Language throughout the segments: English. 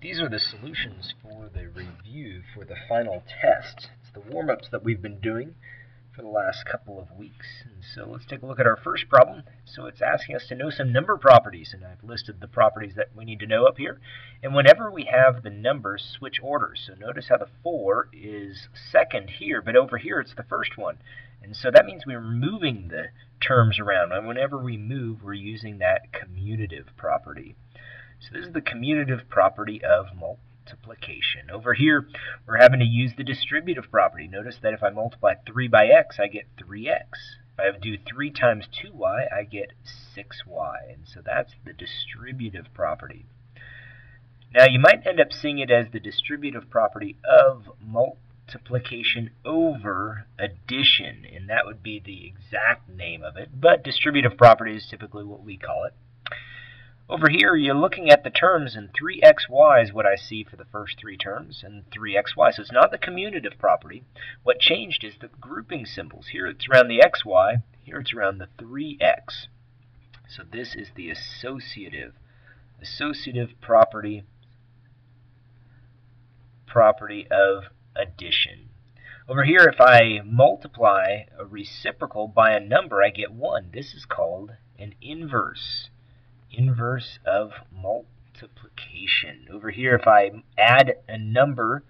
These are the solutions for the review for the final test. It's the warm-ups that we've been doing for the last couple of weeks. And so let's take a look at our first problem. So it's asking us to know some number properties, and I've listed the properties that we need to know up here. And whenever we have the numbers, switch orders. So notice how the 4 is second here, but over here it's the first one. And so that means we're moving the terms around. And whenever we move, we're using that commutative property. So this is the commutative property of multiplication. Over here, we're having to use the distributive property. Notice that if I multiply 3 by x, I get 3x. If I do 3 times 2y, I get 6y. And so that's the distributive property. Now, you might end up seeing it as the distributive property of multiplication over addition, and that would be the exact name of it, but distributive property is typically what we call it. Over here, you're looking at the terms, and 3xy is what I see for the first 3 terms, and 3xy. So it's not the commutative property. What changed is the grouping symbols. Here it's around the xy, here it's around the 3x. So this is the associative property of addition. Over here, if I multiply a reciprocal by a number, I get 1. This is called an inverse of multiplication. Over here, if I add a number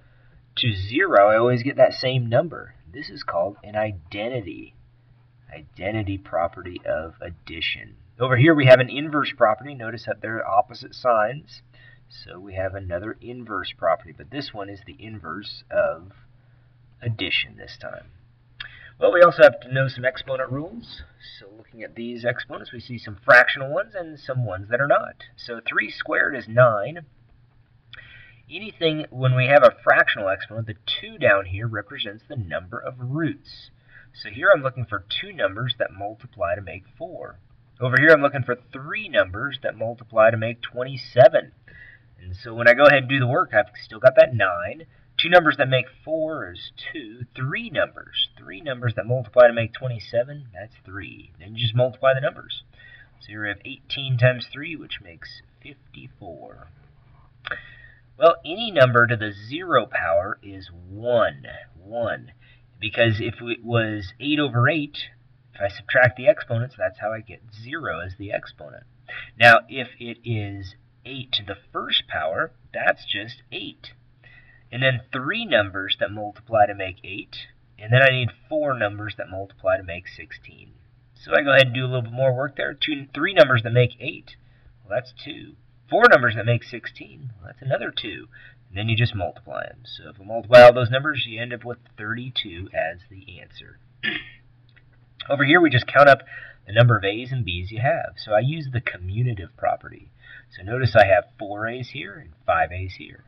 to 0, I always get that same number. This is called an identity property of addition. Over here, we have an inverse property. Notice that they're opposite signs. So we have another inverse property, but this one is the inverse of addition this time. Well, we also have to know some exponent rules. So looking at these exponents, we see some fractional ones and some ones that are not. So 3 squared is 9. Anything, when we have a fractional exponent, the 2 down here represents the number of roots. So here I'm looking for 2 numbers that multiply to make 4. Over here I'm looking for 3 numbers that multiply to make 27. And so when I go ahead and do the work, I've still got that 9. 2 numbers that make 4 is 2. 3 numbers that multiply to make 27, that's 3. Then you just multiply the numbers. So here we have 18 times 3, which makes 54. Well, any number to the 0 power is 1. Because if it was 8 over 8, if I subtract the exponents, that's how I get 0 as the exponent. Now, if it is 8 to the first power, that's just 8. And then 3 numbers that multiply to make 8. And then I need 4 numbers that multiply to make 16. So I go ahead and do a little bit more work there. 3 numbers that make 8. Well, that's 2. 4 numbers that make 16. Well, that's another 2. And then you just multiply them. So if we multiply all those numbers, you end up with 32 as the answer. Over here, we just count up the number of A's and B's you have. So I use the commutative property. So notice I have 4 A's here and 5 A's here.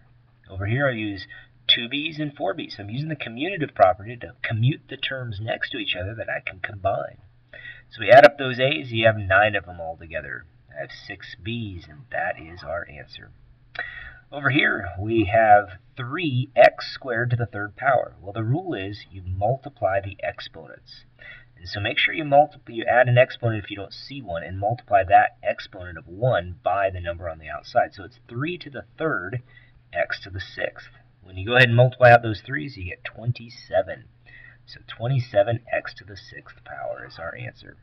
Over here I use 2 B's and 4 B's. So I'm using the commutative property to commute the terms next to each other that I can combine. So we add up those A's, you have 9 of them all together. I have 6 B's, and that is our answer. Over here we have 3x squared to the 3rd power. Well, the rule is you multiply the exponents. And so make sure you add an exponent if you don't see one, and multiply that exponent of 1 by the number on the outside. So it's 3 to the 3rd x to the 6th. When you go ahead and multiply out those 3's, you get 27. So 27x to the 6th power is our answer.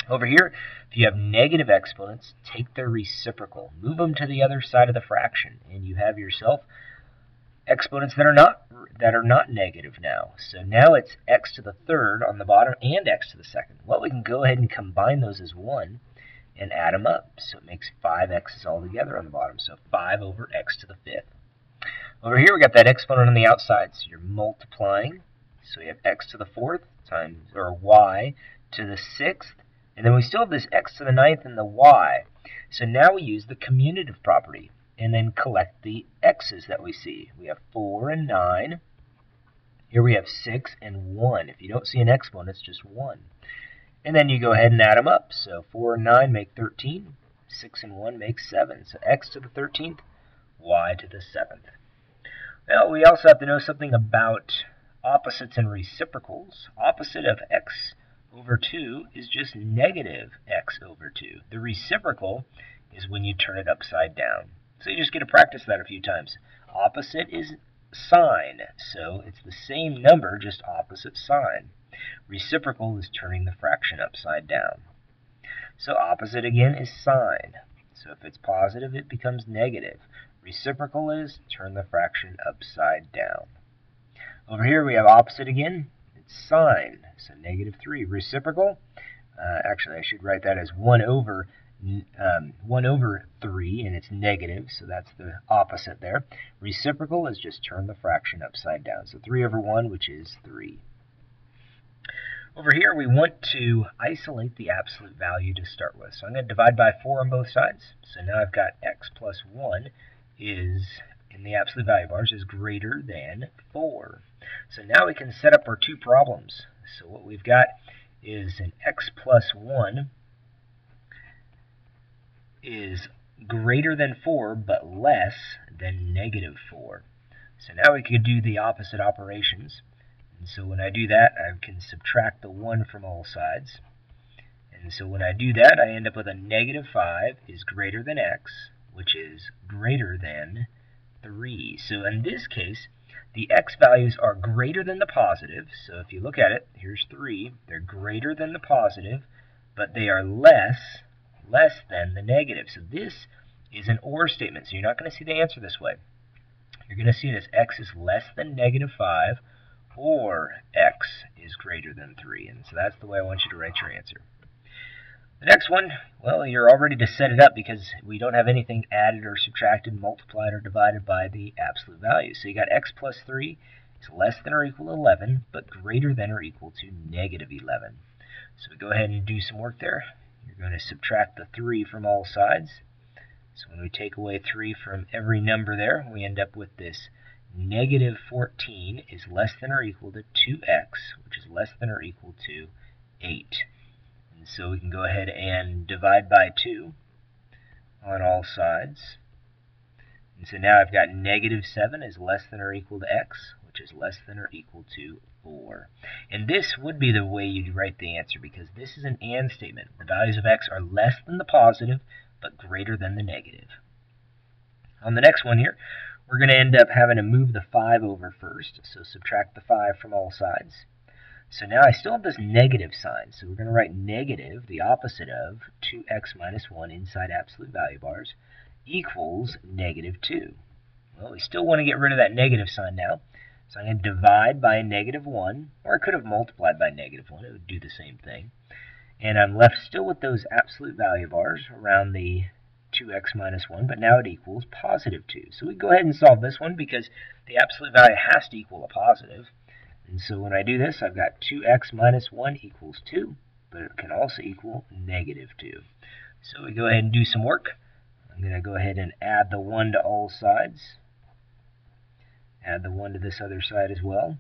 Over here, if you have negative exponents, take their reciprocal. Move them to the other side of the fraction, and you have yourself exponents that are not negative now. So now it's x to the 3rd on the bottom and x to the 2nd. Well, we can go ahead and combine those as 1. And add them up. So it makes 5 x's all together on the bottom. So 5 over x to the 5th. Over here we got that exponent on the outside. So you're multiplying. So we have x to the 4th times, or y to the 6th. And then we still have this x to the 9th and the y. So now we use the commutative property and then collect the x's that we see. We have 4 and 9. Here we have 6 and 1. If you don't see an exponent, it's just 1. And then you go ahead and add them up. So 4 and 9 make 13. 6 and 1 make 7. So x to the 13th, y to the 7th. Well, we also have to know something about opposites and reciprocals. Opposite of x over 2 is just negative x over 2. The reciprocal is when you turn it upside down. So you just get to practice that a few times. Opposite is sign, so it's the same number, just opposite sign. Reciprocal is turning the fraction upside down. So opposite again is sign. So if it's positive, it becomes negative. Reciprocal is turn the fraction upside down. Over here we have opposite again. It's sign, so -3. Reciprocal, actually I should write that as 1 over 3, and it's negative, so that's the opposite there. Reciprocal is just turn the fraction upside down. So 3 over 1, which is 3. Over here, we want to isolate the absolute value to start with. So I'm going to divide by 4 on both sides. So now I've got x plus 1 is, in the absolute value bars, is greater than 4. So now we can set up our two problems. So what we've got is an x plus 1 is greater than 4, but less than -4. So now we could do the opposite operations. And so when I do that, I can subtract the 1 from all sides. And so when I do that, I end up with a -5 is greater than x, which is greater than 3. So in this case, the x values are greater than the positive. So if you look at it, here's 3. They're greater than the positive, but they are less than the negative. So this is an OR statement. So you're not going to see the answer this way. You're going to see it as x is less than -5, or x is greater than 3. And so that's the way I want you to write your answer. The next one, well, you're all ready to set it up because we don't have anything added or subtracted, multiplied, or divided by the absolute value. So you got x plus 3 is less than or equal to 11, but greater than or equal to -11. So we go ahead and do some work there. You're going to subtract the 3 from all sides. So when we take away 3 from every number there, we end up with this -14 is less than or equal to 2x, which is less than or equal to 8. And so we can go ahead and divide by 2 on all sides. And so now I've got -7 is less than or equal to x, which is less than or equal to 4. And this would be the way you'd write the answer, because this is an AND statement. The values of x are less than the positive, but greater than the negative. On the next one here, we're going to end up having to move the 5 over first, so subtract the 5 from all sides. So now I still have this negative sign, so we're going to write negative, the opposite of 2x minus 1 inside absolute value bars, equals -2. Well, we still want to get rid of that negative sign now, so I'm going to divide by -1, or I could have multiplied by -1, it would do the same thing. And I'm left still with those absolute value bars around the 2x minus 1, but now it equals +2. So we go ahead and solve this one because the absolute value has to equal a positive. And so when I do this, I've got 2x minus 1 equals 2, but it can also equal -2. So we go ahead and do some work. I'm going to go ahead and add the 1 to all sides. Add the 1 to this other side as well.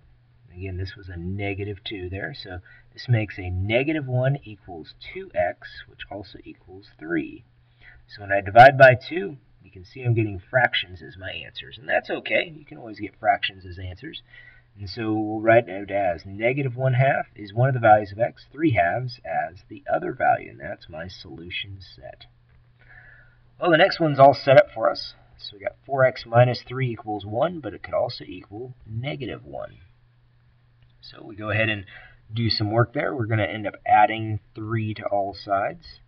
Again, this was a -2 there, so this makes a -1 equals 2x, which also equals 3. So when I divide by 2, you can see I'm getting fractions as my answers, and that's okay. You can always get fractions as answers. And so we'll write it as -1/2 is one of the values of x, 3/2 as the other value, and that's my solution set. Well, the next one's all set up for us. So we got 4x minus 3 equals 1, but it could also equal -1. So we go ahead and do some work there. We're going to end up adding 3 to all sides.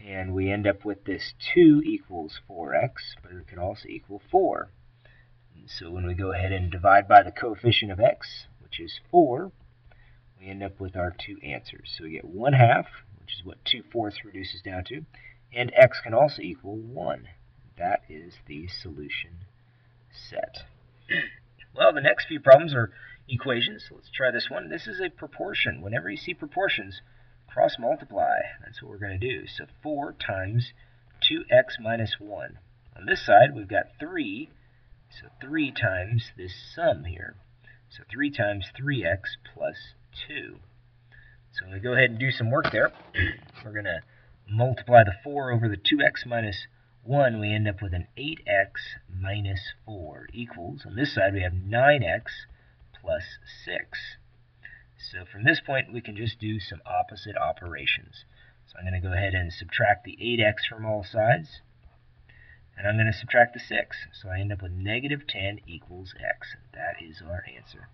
And we end up with this 2 equals 4x, but it could also equal 4. And so when we go ahead and divide by the coefficient of x, which is 4, we end up with our two answers. So we get 1/2, which is what 2/4 reduces down to, and x can also equal 1. That is the solution set. Well, the next few problems are equations. So let's try this one. This is a proportion. Whenever you see proportions, cross multiply. That's what we're going to do. So 4 times 2x minus 1. On this side, we've got 3. So 3 times this sum here. So 3 times 3x plus 2. So when we go ahead and do some work there, we're going to multiply the 4 over the 2x minus 1. We end up with an 8x minus 4 equals, on this side we have 9x plus 6. So from this point, we can just do some opposite operations. So I'm going to go ahead and subtract the 8x from all sides. And I'm going to subtract the 6. So I end up with negative 10 equals x. That is our answer.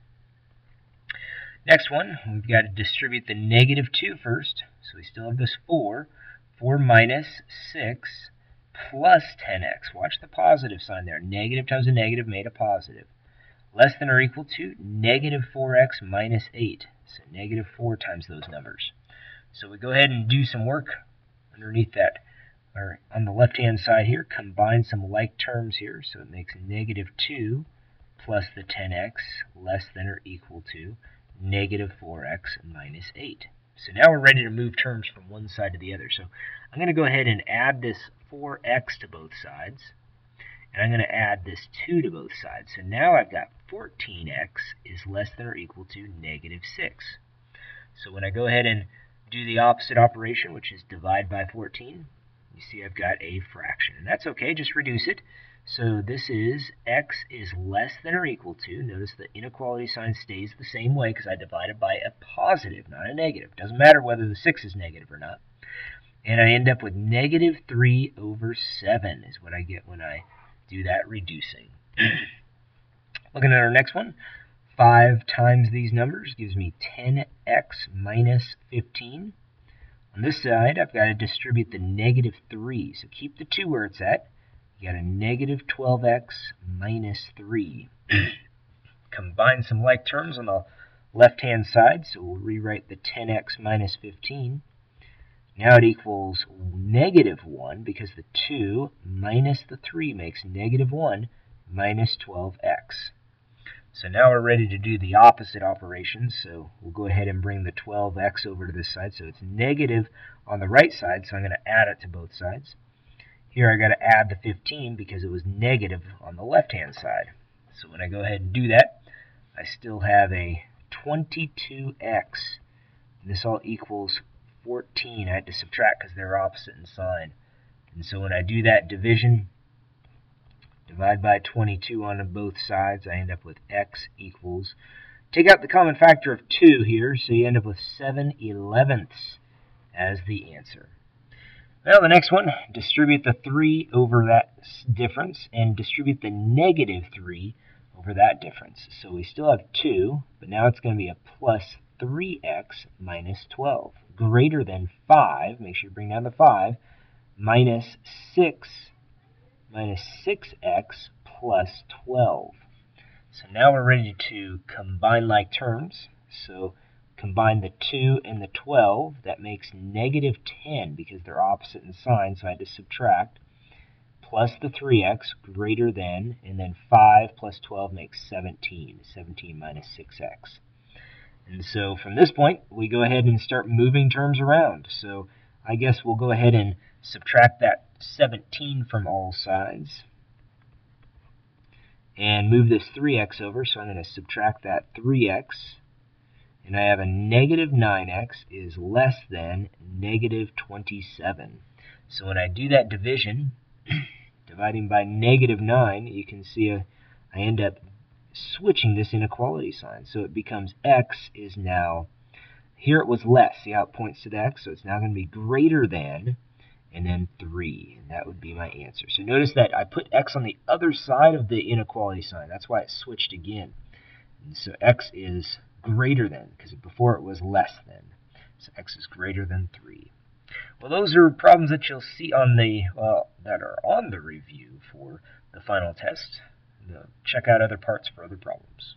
Next one, we've got to distribute the negative 2 first. So we still have this 4. 4 minus 6 plus 10x. Watch the positive sign there. Negative times a negative made a positive. Less than or equal to negative 4x minus 8. So negative 4 times those numbers. So we go ahead and do some work underneath that. Or on the left-hand side here, combine some like terms here. So it makes negative 2 plus the 10x less than or equal to negative 4x minus 8. So now we're ready to move terms from one side to the other. So I'm going to go ahead and add this 4x to both sides. And I'm going to add this 2 to both sides. So now I've got 14x is less than or equal to negative 6. So when I go ahead and do the opposite operation, which is divide by 14, you see I've got a fraction. And that's okay, just reduce it. So this is x is less than or equal to, notice the inequality sign stays the same way because I divided by a positive, not a negative. Doesn't matter whether the 6 is negative or not. And I end up with negative 3 over 7 is what I get when I do that reducing. Looking at our next one, 5 times these numbers gives me 10x minus 15. On this side, I've got to distribute the negative 3, so keep the 2 where it's at. You got a negative 12x minus 3. Combine some like terms on the left-hand side, so we'll rewrite the 10x minus 15. Now it equals negative 1 because the 2 minus the 3 makes negative 1 minus 12x. So now we're ready to do the opposite operation. So we'll go ahead and bring the 12x over to this side. So it's negative on the right side, so I'm going to add it to both sides. Here I got to add the 15 because it was negative on the left-hand side. So when I go ahead and do that, I still have a 22x. And this all equals 14. I had to subtract because they're opposite in sign. And so when I do that division, divide by 22 on both sides, I end up with x equals, take out the common factor of 2 here, so you end up with 7/11 as the answer. Well, the next one, distribute the 3 over that difference and distribute the negative 3 over that difference. So we still have 2, but now it's going to be a plus 3x minus 12, greater than 5, make sure you bring down the 5, minus 6x plus 12. So now we're ready to combine like terms. So combine the 2 and the 12. That makes negative 10 because they're opposite in sign, so I had to subtract. Plus the 3x greater than, and then 5 plus 12 makes 17. 17 minus 6x. And so from this point, we go ahead and start moving terms around. So I guess we'll go ahead and subtract that 17 from all sides. And move this 3x over, so I'm going to subtract that 3x. And I have a negative 9x is less than negative 27. So when I do that division, dividing by negative 9, you can see I end up switching this inequality sign. So it becomes x is now, here it was less. See how it points to the x? So it's now going to be greater than, and then 3. And that would be my answer. So notice that I put x on the other side of the inequality sign. That's why it switched again. And so x is greater than, because before it was less than. So x is greater than 3. Well, those are problems that you'll see on the, that are on the review for the final test. Check out other parts for other problems.